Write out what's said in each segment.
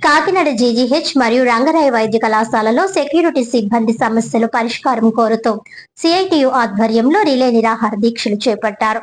Kakinada GGH మరియు రంగరాయ వైద్య కళాశాలలో సెక్యూరిటీ సిబ్బంది సమస్యలు పరిష్కారం కోరుతూ సిఐటియు ఆధ్వర్యంలో రిలే నిరాహార దీక్షలు చేపట్టారు.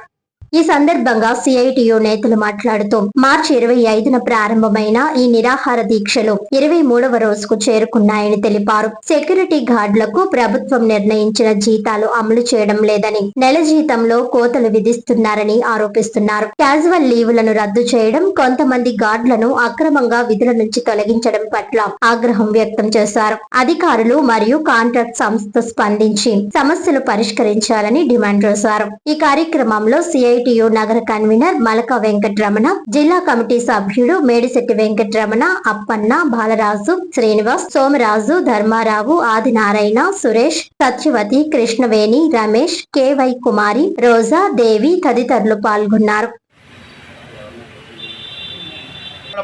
ఈ సందర్భంగా సిఐటియు నేతలు మాట్లాడుతూ మార్చి 25న ప్రారంభమైన ఈ నిరాహార దీక్షలు 23వ రోజుకు చేరుకున్నాయని తెలిపారు. సెక్యూరిటీ గార్డులకు ప్రభుత్వం నిర్ణయించిన జీతాలు అమలు చేయడం లేదని, నెల జీతంలో కోతలు విధిస్తున్నారని ఆరోపిస్తున్నారు. క్యాజువల్ లీవులను రద్దు చేయడం, కొంతమంది గార్డులను అక్రమంగా విధుల నుంచి తొలగించడం పట్ల ఆగ్రహం వ్యక్తం చేశారు. అధికారులు మరియు కాంట్రాక్ట్ సంస్థ స్పందించి సమస్యలు పరిష్కరించాలని డిమాండ్ చేశారు. ఈ కార్యక్రమంలో సిఐటియు నగర కన్వీనర్ మలక వెంకటరమణ, జిల్లా కమిటీ సభ్యుడు మేడిశెట్టి వెంకటరమణ, అప్పన్న, బాలరాజు, శ్రీనివాస్, సోమరాజు, ధర్మారావు, ఆదినారాయణ, సురేష్, సత్యవతి, కృష్ణవేణి, రమేష్, కేవై కుమారి, రోజా, దేవి తదితరులు పాల్గొన్నారు.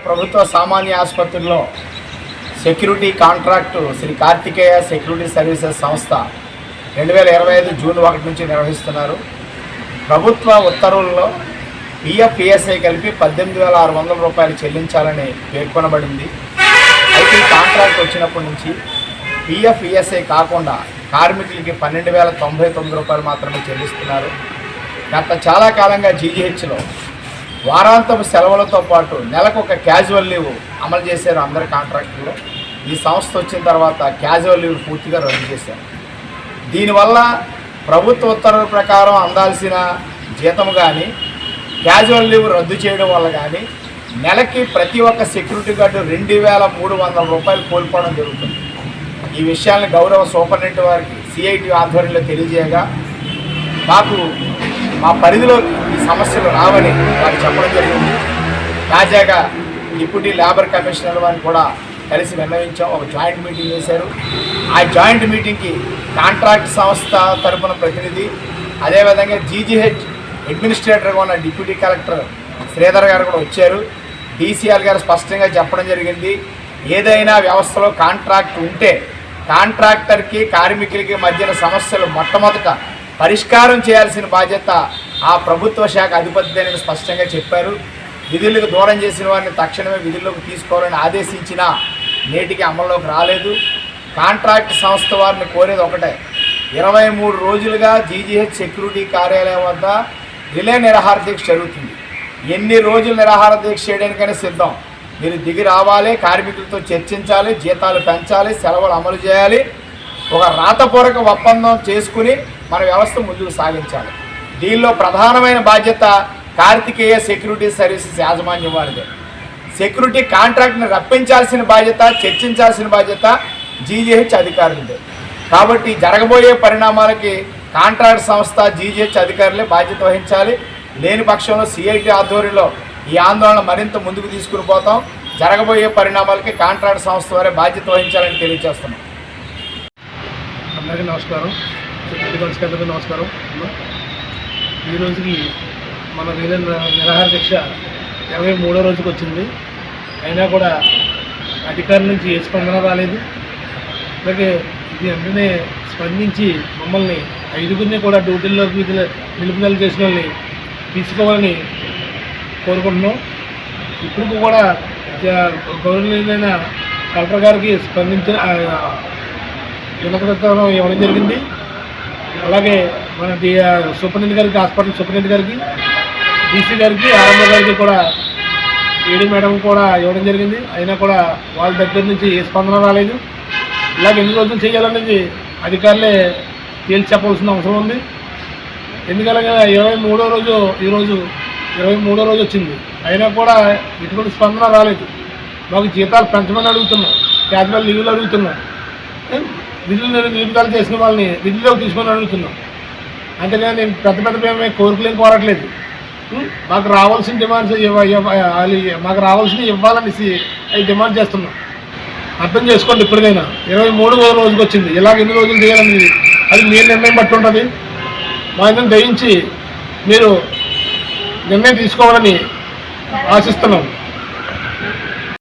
ప్రభుత్వ సామాన్య ఆసుపత్రిలో security contract Sri Karthikeya security services సంస్థ 2025 జూన్ 1 నుంచి నిర్వహిస్తున్నారు. ప్రభుత్వ ఉత్తర్వుల్లో పిఎఫ్ ఈఎస్ఐ కలిపి 18,600 రూపాయలు చెల్లించాలని పేర్కొనబడింది. అయితే కాంట్రాక్ట్ వచ్చినప్పటి నుంచి పిఎఫ్ ఈఎస్ఐ కాకుండా కార్మికులకి 12,099 రూపాయలు మాత్రమే చెల్లిస్తున్నారు. గత చాలా కాలంగా జీజీహెచ్లో వారాంతపు సెలవులతో పాటు నెలకు ఒక క్యాజువల్ లీవ్ అమలు చేశారు అందరు కాంట్రాక్టులు. ఈ సంస్థ వచ్చిన తర్వాత క్యాజువల్ లీవ్ పూర్తిగా రద్దు చేశారు. దీనివల్ల ప్రభుత్వ ఉత్తర్వుల ప్రకారం అందాల్సిన జీతం కానీ క్యాజువల్ లీవ్ రద్దు చేయడం వల్ల కానీ నెలకి ప్రతి ఒక్క సెక్యూరిటీ గార్డు 2,300 రూపాయలు కోల్పోవడం జరుగుతుంది. ఈ విషయాన్ని గౌరవ సూపరింటెండెంట్ వారికి సిఐటి ఆధ్వర్యంలో తెలియజేయగా మాకు మా పరిధిలోకి ఈ సమస్యలు రావని వారు చెప్పడం జరిగింది. తాజాగా డిప్యూటీ లేబర్ కమిషనర్ వారిని కూడా కలిసి విన్నవించాం. ఒక జాయింట్ మీటింగ్ చేశారు. ఆ జాయింట్ మీటింగ్కి కాంట్రాక్ట్ సంస్థ తరపున ప్రతినిధి, అదేవిధంగా జీజీహెచ్ అడ్మినిస్ట్రేటర్గా ఉన్న డిప్యూటీ కలెక్టర్ శ్రీధర్ గారు కూడా వచ్చారు. డీసీఆర్ గారు స్పష్టంగా చెప్పడం జరిగింది, ఏదైనా వ్యవస్థలో కాంట్రాక్ట్ ఉంటే కాంట్రాక్టర్కి కార్మికులకి మధ్యన సమస్యలు మొట్టమొదట పరిష్కారం చేయాల్సిన బాధ్యత ఆ ప్రభుత్వ శాఖ అధిపతిని స్పష్టంగా చెప్పారు. విధులకు దూరం చేసిన వారిని తక్షణమే విధుల్లోకి తీసుకోవాలని ఆదేశించినా నేటికి అమల్లోకి రాలేదు. కాంట్రాక్ట్ సంస్థ వారిని కోరేది ఒకటే, 23 రోజులుగా జీజీహెచ్ సెక్యూరిటీ కార్యాలయం వద్ద రిలే నిరాహార దీక్ష జరుగుతుంది. ఎన్ని రోజులు నిరాహార దీక్ష చేయడానికైనా సిద్ధం. మీరు దిగి రావాలి, కార్మికులతో చర్చించాలి, జీతాలు పెంచాలి, సెలవులు అమలు చేయాలి, ఒక రాతపూర్వక ఒప్పందం చేసుకుని మన వ్యవస్థ ముందుకు సాగించాలి. దీనిలో ప్రధానమైన బాధ్యత కార్తికేయ సెక్యూరిటీ సర్వీసెస్ యాజమాన్యం వారిదే. సెక్యూరిటీ కాంట్రాక్ట్ని రప్పించాల్సిన బాధ్యత, చర్చించాల్సిన బాధ్యత జీజీహెచ్ అధికారులదే. కాబట్టి జరగబోయే పరిణామాలకి కాంట్రాక్ట్ సంస్థ జీజీహెచ్ అధికారులే బాధ్యత వహించాలి. లేని పక్షంలో సిఐటి ఆధ్వర్యంలో ఈ ఆందోళన మరింత ముందుకు తీసుకుని పోతాం. జరగబోయే పరిణామాలకి కాంట్రాక్ట్ సంస్థ వారే బాధ్యత వహించాలని తెలియజేస్తున్నాం. అందరికీ నమస్కారం. సెక్యూరిటీ నమస్కారం. ఈ రోజుకి మన నిరాహార దీక్ష 23వ రోజుకి వచ్చింది. అయినా కూడా అధికారుల నుంచి ఏ స్పందన రాలేదు. అలాగే ఇది వెంటనే స్పందించి మమ్మల్ని 5గురిని కూడా డ్యూటీల్లోకి నిలుపుదల చేసిన వాళ్ళని తీసుకోవాలని కోరుకుంటున్నాం. ఇప్పుడు కూడా గౌరవనీయులైన కలెక్టర్ గారికి స్పందించిన వినతిపత్రం ఇవ్వడం జరిగింది. అలాగే మన సూపరింటెండెంట్ గారికి, హాస్పిటల్ సూపరింటెండెంట్ గారికి, డీసీ గారికి, ఆర్ఎంఓ గారికి కూడా, ఏడీ మేడం కూడా ఇవ్వడం జరిగింది. అయినా కూడా వాళ్ళ దగ్గర నుంచి ఏ స్పందన రాలేదు. ఇలాగ ఎన్ని రోజులు చేయాలనేది అధికారులే తేల్చి చెప్పవలసిన అవసరం ఉంది. ఎందుకనగా 23వ రోజు ఈరోజు 23వ రోజు వచ్చింది. అయినా కూడా ఎటువంటి స్పందన రాలేదు. మాకు జీతాలు పెంచమని అడుగుతున్నాం, క్యాజువల్ లీవ్లు అడుగుతున్నాం, విధులు నిలుపుదల చేసిన వాళ్ళని విధుల్లోకి తీసుకొని అడుగుతున్నాం. అంతేగాని నేను పెద్ద పెద్ద కోరికలు ఏం కోరట్లేదు. మాకు రావాల్సిన డిమాండ్స్ మాకు రావాల్సినవి ఇవ్వాలని అవి డిమాండ్ చేస్తున్నాం. అర్థం చేసుకోండి. ఇప్పటికైనా 23వ రోజుకి వచ్చింది. ఇలాగ ఎన్ని రోజులు చేయాలని అది మీరు నిర్ణయం బట్టి ఉంటుంది. మా దయించి మీరు నిర్ణయం తీసుకోవాలని ఆశిస్తున్నాం.